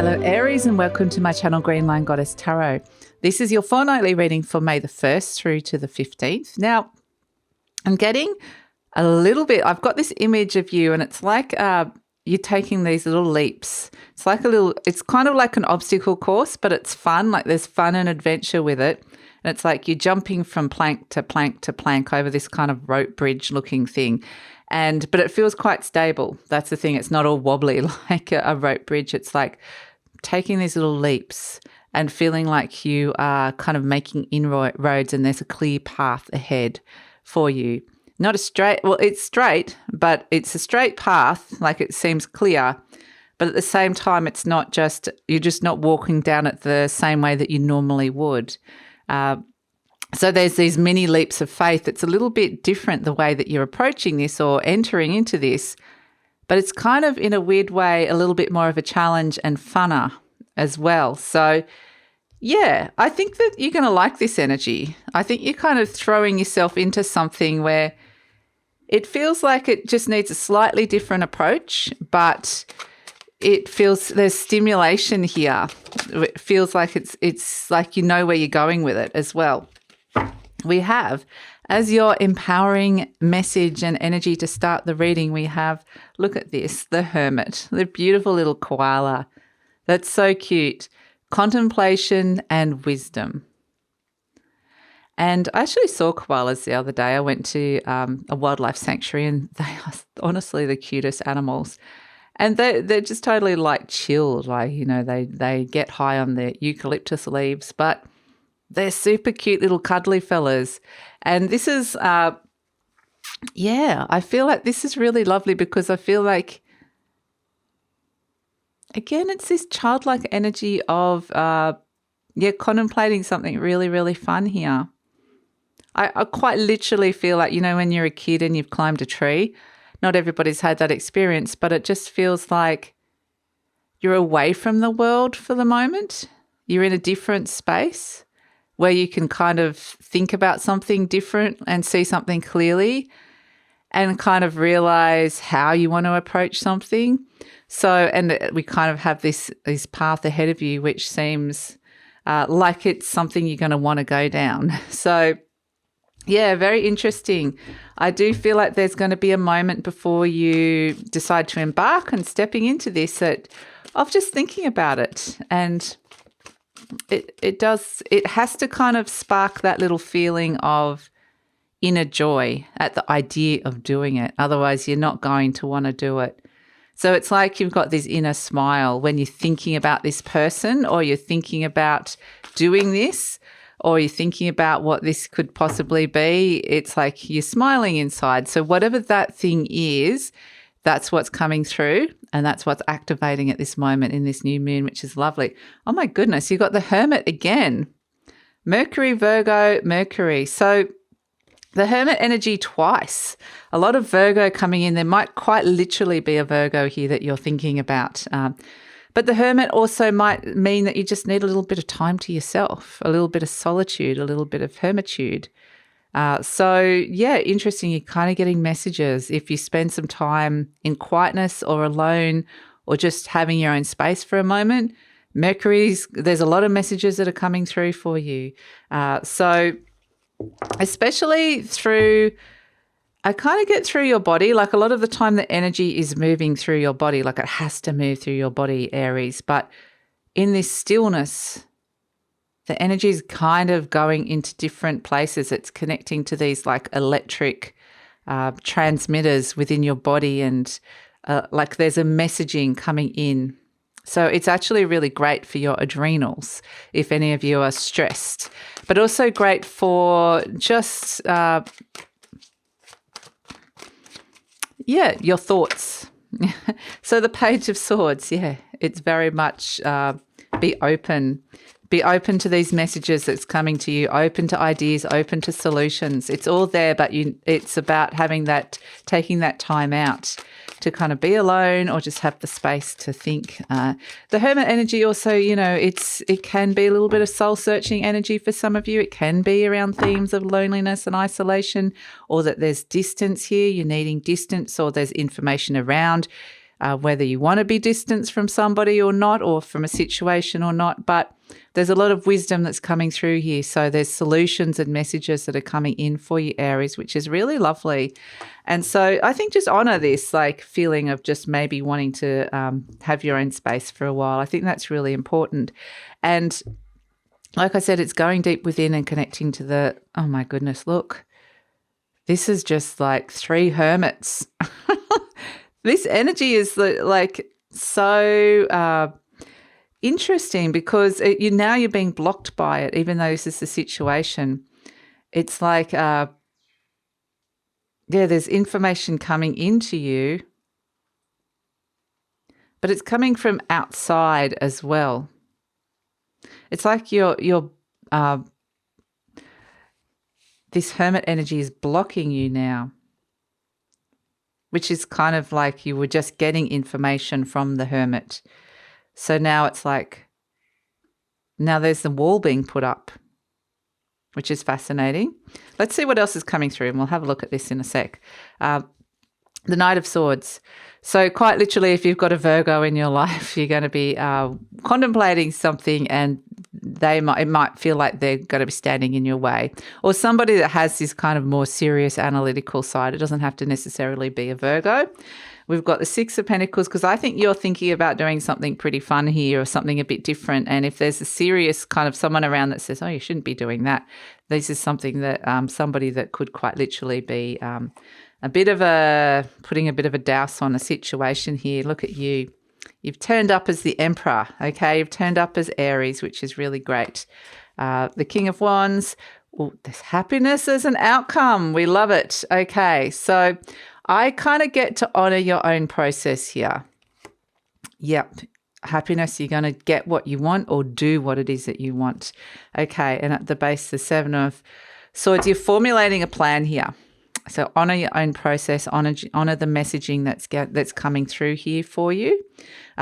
Hello Aries and welcome to my channel GreenLion Goddess Tarot. This is your fortnightly reading for May the 1st through to the 15th. Now, I'm getting a little bit, I've got this image of you and it's like you're taking these little leaps. It's like it's kind of like an obstacle course, but it's fun, like there's fun and adventure with it. And it's like you're jumping from plank to plank to plank over this kind of rope bridge looking thing. But it feels quite stable. That's the thing. It's not all wobbly like a rope bridge. It's like taking these little leaps and feeling like you are kind of making inroads and there's a clear path ahead for you. Not a straight, well, it's straight, but it's a straight path, like it seems clear. But at the same time, it's not just, you're just not walking down it the same way that you normally would. So there's these mini leaps of faith. It's a little bit different the way that you're approaching this or entering into this, but it's kind of in a weird way a little bit more of a challenge and funner as well. So yeah, I think that you're going to like this energy. I think you're kind of throwing yourself into something where it feels like it just needs a slightly different approach, but it feels there's stimulation here. It feels like it's like you know where you're going with it as well. We have, as your empowering message and energy to start the reading, we have, look at this, the Hermit, the beautiful little koala. That's so cute. Contemplation and wisdom. And I actually saw koalas the other day. I went to a wildlife sanctuary and they are honestly the cutest animals. And they're just totally like chilled, like, you know, they get high on the eucalyptus leaves, but they're super cute little cuddly fellas. And this is, I feel like this is really lovely because I feel like, again, it's this childlike energy of, contemplating something really, really fun here. I quite literally feel like, you know, when you're a kid and you've climbed a tree, not everybody's had that experience, but it just feels like you're away from the world for the moment. You're in a different space where you can kind of think about something different and see something clearly and kind of realize how you want to approach something. So, and we kind of have this path ahead of you, which seems like it's something you're going to want to go down. So, yeah, very interesting. I do feel like there's going to be a moment before you decide to embark on stepping into this of just thinking about it. And it has to kind of spark that little feeling of inner joy at the idea of doing it. Otherwise, you're not going to want to do it. So it's like you've got this inner smile when you're thinking about this person or you're thinking about doing this or you're thinking about what this could possibly be. It's like you're smiling inside. So whatever that thing is, that's what's coming through and that's what's activating at this moment in this new moon, which is lovely. Oh my goodness, you got the Hermit again. Mercury, Virgo, Mercury. So the Hermit energy twice. A lot of Virgo coming in. There might quite literally be a Virgo here that you're thinking about. But the Hermit also might mean that you just need a little bit of time to yourself, a little bit of solitude, a little bit of hermitude. Interesting. You're kind of getting messages. If you spend some time in quietness or alone or just having your own space for a moment, there's a lot of messages that are coming through for you. Especially I kind of get through your body. Like a lot of the time the energy is moving through your body, like it has to move through your body, Aries. But in this stillness, the energy is kind of going into different places. It's connecting to these like electric transmitters within your body and like there's a messaging coming in. So it's actually really great for your adrenals if any of you are stressed, but also great for just, your thoughts. So the Page of Swords, it's very much be open to these messages that's coming to you, open to ideas, open to solutions. It's all there, but it's about taking that time out to kind of be alone or just have the space to think. The Hermit energy also, it can be a little bit of soul-searching energy for some of you. It can be around themes of loneliness and isolation or that there's distance here, you're needing distance or there's information around whether you want to be distanced from somebody or not, or from a situation or not. But there's a lot of wisdom that's coming through here. So there's solutions and messages that are coming in for you, Aries, which is really lovely. And so I think just honor this like feeling of just maybe wanting to have your own space for a while. I think that's really important. And like I said, it's going deep within and connecting to the, oh my goodness, look, this is just like 3 hermits. This energy is like so interesting because you're being blocked by it, even though this is the situation. It's like, there's information coming into you, but it's coming from outside as well. It's like this hermit energy is blocking you now, which is kind of like you were just getting information from the hermit. So now it's like, now there's the wall being put up, which is fascinating. Let's see what else is coming through, and we'll have a look at this in a sec. The Knight of Swords. So quite literally, if you've got a Virgo in your life, you're going to be contemplating something, and it might feel like they're going to be standing in your way. Or somebody that has this kind of more serious analytical side. It doesn't have to necessarily be a Virgo. We've got the 6 of Pentacles, because I think you're thinking about doing something pretty fun here or something a bit different. And if there's a serious kind of someone around that says, oh, you shouldn't be doing that, this is something that somebody that could quite literally be putting a bit of a douse on a situation here. Look at you. You've turned up as the Emperor, okay? You've turned up as Aries, which is really great. The King of Wands. Oh, there's happiness as an outcome. We love it. Okay, so I kind of get to honor your own process here. Yep. Happiness, you're going to get what you want or do what it is that you want. Okay, and at the base, the 7 of Swords, you're formulating a plan here. So honor your own process, honor the messaging that's coming through here for you,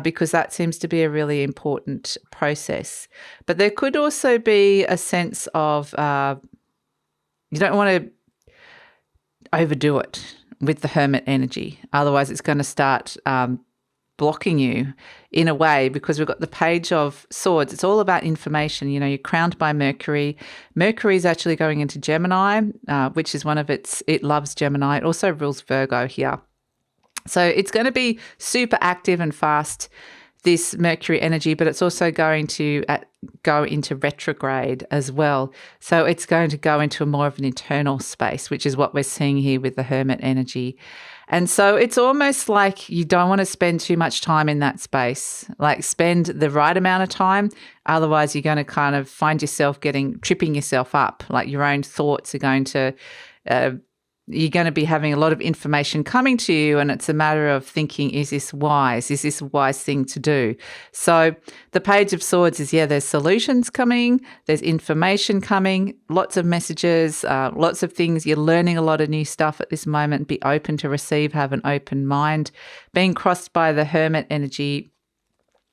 because that seems to be a really important process. But there could also be a sense of you don't want to overdo it with the Hermit energy. Otherwise, it's going to start blocking you in a way, because we've got the Page of Swords. It's all about information. You're crowned by Mercury. Mercury is actually going into Gemini, which is it loves Gemini. It also rules Virgo here. So it's going to be super active and fast, this Mercury energy, but it's also going to go into retrograde as well. So it's going to go into more of an internal space, which is what we're seeing here with the Hermit energy. And so it's almost like you don't want to spend too much time in that space, like spend the right amount of time. Otherwise, you're going to kind of find yourself tripping yourself up, like your own thoughts are going to, you're going to be having a lot of information coming to you, and it's a matter of thinking, is this wise? Is this a wise thing to do? So the Page of Swords is, there's solutions coming, there's information coming, lots of messages, lots of things. You're learning a lot of new stuff at this moment. Be open to receive, have an open mind. Being crossed by the Hermit energy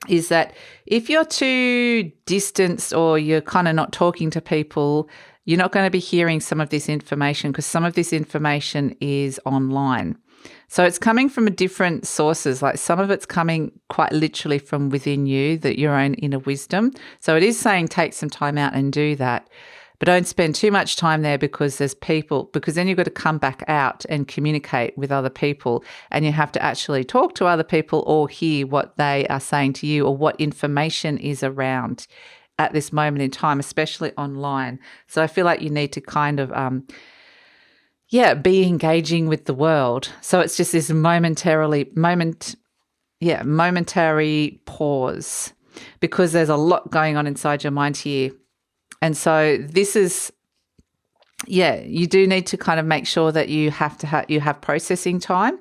is that if you're too distanced or you're kind of not talking to people, you're not going to be hearing some of this information, because some of this information is online. So it's coming from different sources, like some of it's coming quite literally from within you, your own inner wisdom. So it is saying take some time out and do that. But don't spend too much time there, because there's people, because then you've got to come back out and communicate with other people, and you have to actually talk to other people or hear what they are saying to you or what information is around at this moment in time, especially online. So I feel like you need to kind of, be engaging with the world. So it's just this momentary pause, because there's a lot going on inside your mind here. And so this is, you do need to kind of make sure that you have processing time,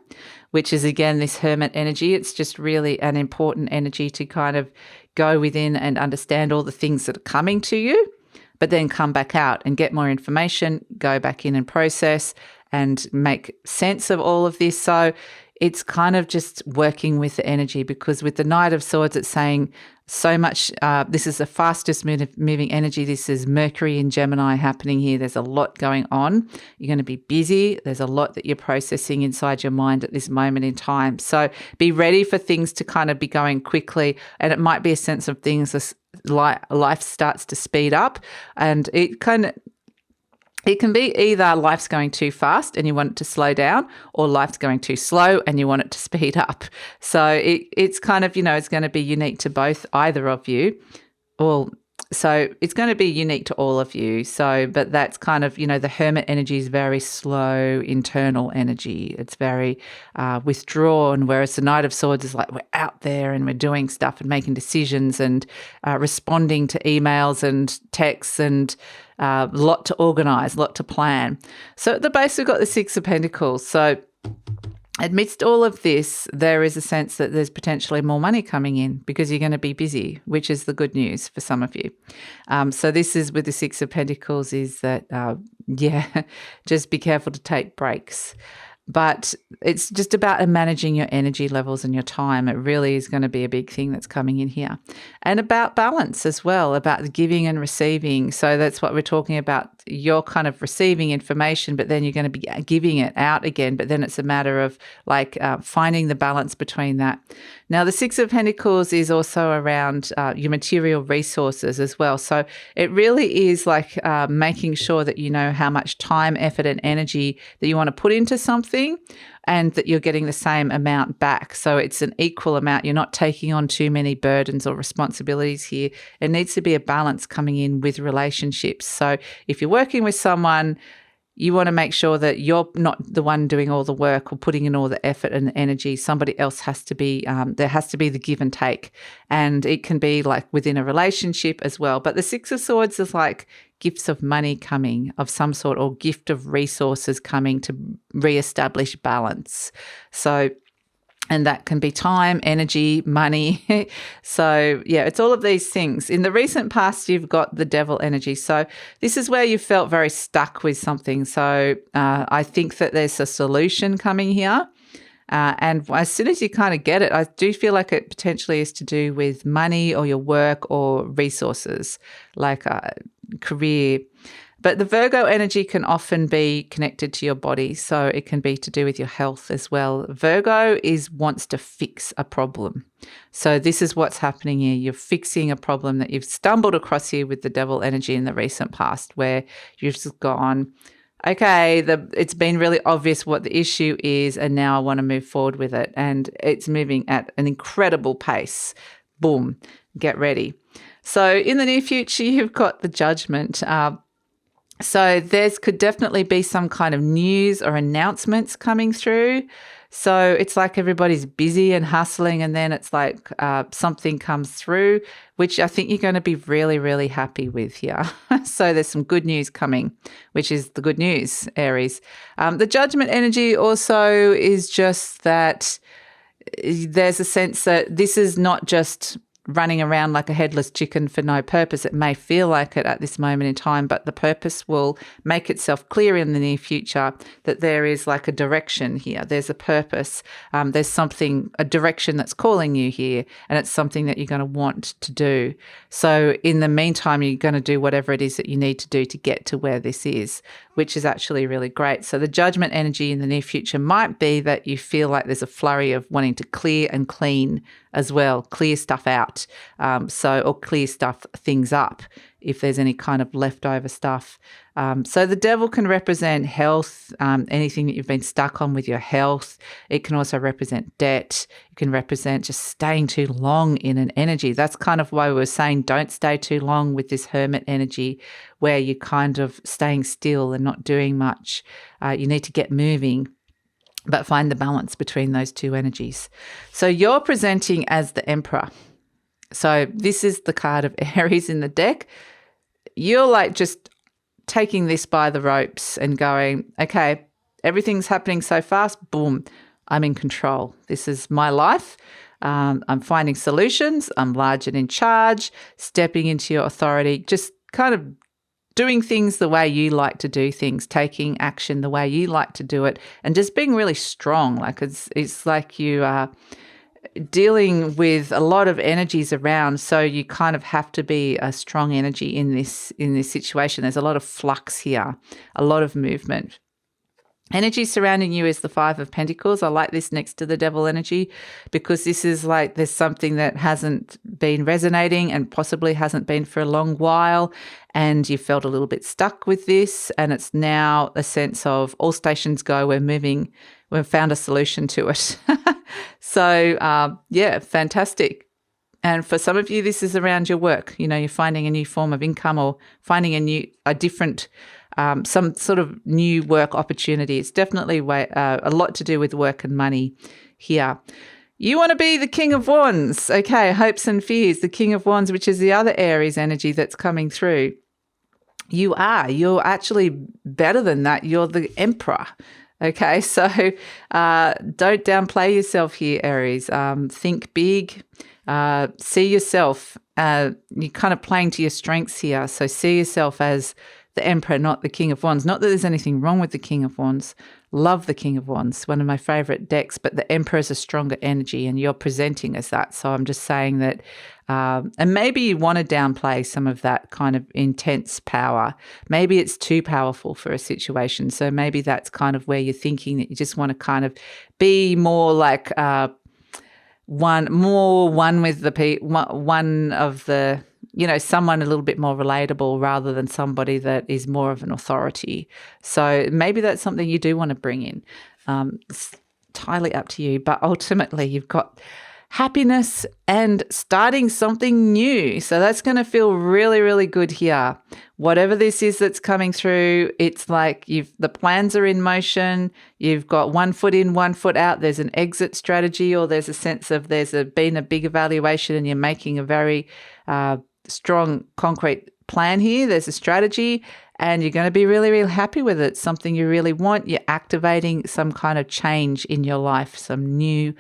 which is, again, this Hermit energy. It's just really an important energy to kind of go within and understand all the things that are coming to you, but then come back out and get more information, go back in and process and make sense of all of this. So it's kind of just working with the energy, because with the Knight of Swords, it's saying, so much. This is the fastest moving energy. This is Mercury in Gemini happening here. There's a lot going on. You're going to be busy. There's a lot that you're processing inside your mind at this moment in time. So be ready for things to kind of be going quickly. And it might be a sense of things as life starts to speed up, and it can be either life's going too fast and you want it to slow down, or life's going too slow and you want it to speed up. So it's kind of, it's going to be unique to either of you. So it's going to be unique to all of you. So, but that's kind of, the Hermit energy is very slow, internal energy. It's very withdrawn, whereas the Knight of Swords is like we're out there and we're doing stuff and making decisions and responding to emails and texts and lot to organise, lot to plan. So at the base, we've got the Six of Pentacles. So amidst all of this, there is a sense that there's potentially more money coming in because you're going to be busy, which is the good news for some of you. So this is with the Six of Pentacles is that, just be careful to take breaks. But it's just about managing your energy levels and your time. It really is going to be a big thing that's coming in here. And about balance as well, about the giving and receiving. So that's what we're talking about. You're kind of receiving information, but then you're going to be giving it out again. But then it's a matter of finding the balance between that. Now, the Six of Pentacles is also around your material resources as well. So it really is like making sure that you know how much time, effort, and energy that you want to put into something, and that you're getting the same amount back. So it's an equal amount. You're not taking on too many burdens or responsibilities here. It needs to be a balance coming in with relationships. So if you're working with someone, you want to make sure that you're not the one doing all the work or putting in all the effort and the energy. Somebody else has to be, there has to be the give and take. And it can be like within a relationship as well. But the Six of Swords is like gifts of money coming of some sort, or gift of resources coming to reestablish balance. So, and that can be time, energy, money. So, yeah, it's all of these things. In the recent past, you've got the Devil energy. So this is where you felt very stuck with something. So I think that there's a solution coming here. And as soon as you kind of get it, I do feel like it potentially is to do with money or your work or resources, like a career. But the Virgo energy can often be connected to your body, so it can be to do with your health as well. Virgo wants to fix a problem. So this is what's happening here. You're fixing a problem that you've stumbled across here with the Devil energy in the recent past, where you've just gone, okay, it's been really obvious what the issue is, and now I want to move forward with it. And it's moving at an incredible pace. Boom, get ready. So in the near future, you've got the Judgment. So could definitely be some kind of news or announcements coming through. So it's like everybody's busy and hustling, and then it's like something comes through, which I think you're going to be really, really happy with here. So there's some good news coming, which is the good news, Aries. The Judgment energy also is just that there's a sense that this is not just running around like a headless chicken for no purpose. It may feel like it at this moment in time, but the purpose will make itself clear in the near future, that there is like a direction here. There's a purpose. There's a direction that's calling you here, and it's something that you're going to want to do. So in the meantime, you're going to do whatever it is that you need to do to get to where this is, which is actually really great. So the Judgment energy in the near future might be that you feel like there's a flurry of wanting to clear and clean as well, clear stuff out, or clear things up if there's any kind of leftover stuff. So the Devil can represent health, anything that you've been stuck on with your health. It can also represent debt. It can represent just staying too long in an energy. That's kind of why we were saying don't stay too long with this Hermit energy, where you're kind of staying still and not doing much. You need to get moving, but find the balance between those two energies. So you're presenting as the Emperor. So this is the card of Aries in the deck. You're like just taking this by the ropes and going, okay, everything's happening so fast, boom, I'm in control. This is my life. I'm finding solutions. I'm large and in charge, stepping into your authority, just kind of doing things the way you like to do things, taking action the way you like to do it, and just being really strong. Like it's like you are, dealing with a lot of energies around, so you kind of have to be a strong energy in this situation. There's a lot of flux here, a lot of movement. Energy surrounding you is the Five of Pentacles. I like this next to the Devil energy because this is like there's something that hasn't been resonating and possibly hasn't been for a long while, and you felt a little bit stuck with this, and it's now a sense of all stations go, we're moving, we've found a solution to it. So, yeah, fantastic. And for some of you, this is around your work. You know, you're finding a new form of income or finding a different some sort of new work opportunity. It's definitely a lot to do with work and money here. You want to be the King of Wands. Okay, hopes and fears, the King of Wands, which is the other Aries energy that's coming through. You're actually better than that. You're the Emperor. Okay, so don't downplay yourself here, Aries. Think big. See yourself. You're kind of playing to your strengths here. So see yourself as the Emperor, not the King of Wands. Not that there's anything wrong with the King of Wands. Love the King of Wands, one of my favorite decks, but the Emperor is a stronger energy and you're presenting as that. So I'm just saying that, and maybe you want to downplay some of that kind of intense power. Maybe it's too powerful for a situation. So maybe that's kind of where you're thinking that you just want to kind of be more like one with the one of the, you know, someone a little bit more relatable rather than somebody that is more of an authority. So maybe that's something you do want to bring in. It's entirely up to you. But ultimately, you've got happiness and starting something new. So that's going to feel really, really good here. Whatever this is that's coming through, it's like the plans are in motion. You've got 1 foot in, 1 foot out. There's an exit strategy, or there's a sense of been a big evaluation and you're making a very strong, concrete plan here. There's a strategy and you're going to be really, really happy with it. Something you really want. You're activating some kind of change in your life. Some new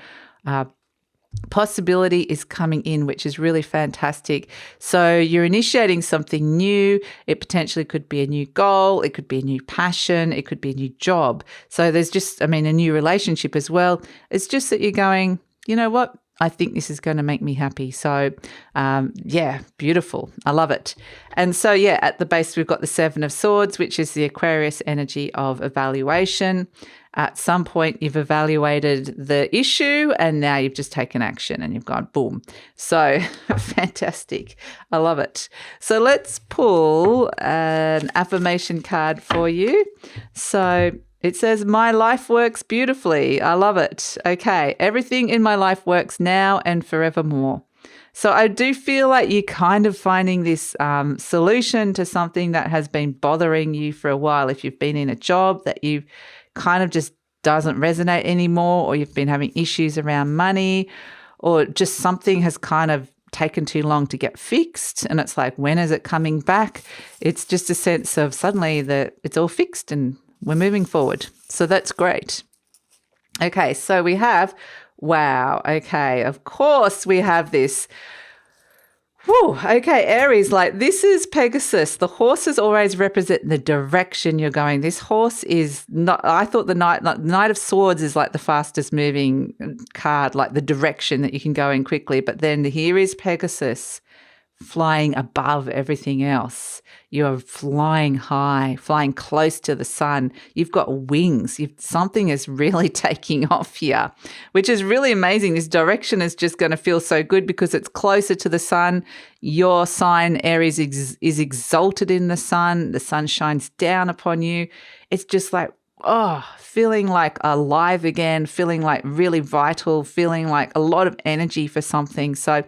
possibility is coming in, which is really fantastic. So you're initiating something new. It potentially could be a new goal. It could be a new passion. It could be a new job. So there's just, a new relationship as well. It's just that you're going, you know what? I think this is going to make me happy. So, yeah, beautiful. I love it. And so, yeah, at the base, we've got the Seven of Swords, which is the Aquarius energy of evaluation. At some point, you've evaluated the issue and now you've just taken action and you've gone boom. So, fantastic. I love it. So, let's pull an affirmation card for you. So, it says, my life works beautifully. I love it. Okay. Everything in my life works now and forevermore. So I do feel like you're kind of finding this solution to something that has been bothering you for a while. If you've been in a job that you kind of just doesn't resonate anymore, or you've been having issues around money, or just something has kind of taken too long to get fixed. And it's like, when is it coming back? It's just a sense of suddenly that it's all fixed and we're moving forward. So that's great. Okay, so we have, wow, okay, of course we have this. Whew, okay, Aries, like this is Pegasus. The horses always represent the direction you're going. This horse is not, I thought the Knight of Swords is like the fastest moving card, like the direction that you can go in quickly. But then here is Pegasus flying above everything else. You're flying high, flying close to the sun. You've got wings. Something is really taking off here, which is really amazing. This direction is just going to feel so good because it's closer to the sun. Your sign, Aries, is exalted in the sun. The sun shines down upon you. It's just like, feeling like alive again, feeling like really vital, feeling like a lot of energy for something. So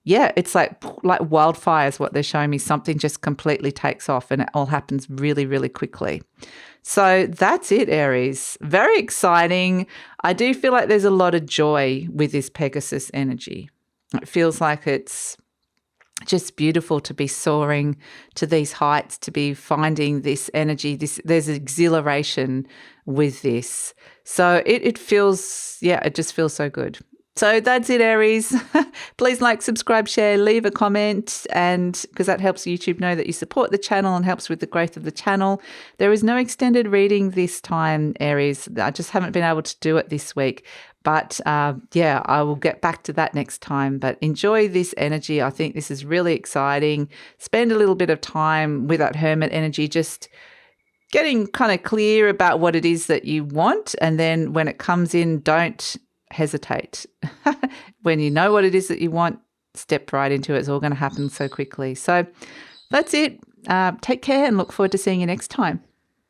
yeah, it's like wildfire is what they're showing me. Something just completely takes off and it all happens really, really quickly. So that's it, Aries. Very exciting. I do feel like there's a lot of joy with this Pegasus energy. It feels like it's just beautiful to be soaring to these heights, to be finding this energy. There's exhilaration with this. So it feels, it just feels so good. So that's it, Aries. Please like, subscribe, share, leave a comment, and because that helps YouTube know that you support the channel and helps with the growth of the channel. There is no extended reading this time, Aries. I just haven't been able to do it this week. But yeah, I will get back to that next time. But enjoy this energy. I think this is really exciting. Spend a little bit of time with that Hermit energy, just getting kind of clear about what it is that you want. And then when it comes in, don't hesitate. When you know what it is that you want, step right into it. It's all going to happen so quickly. So that's it. Take care and look forward to seeing you next time.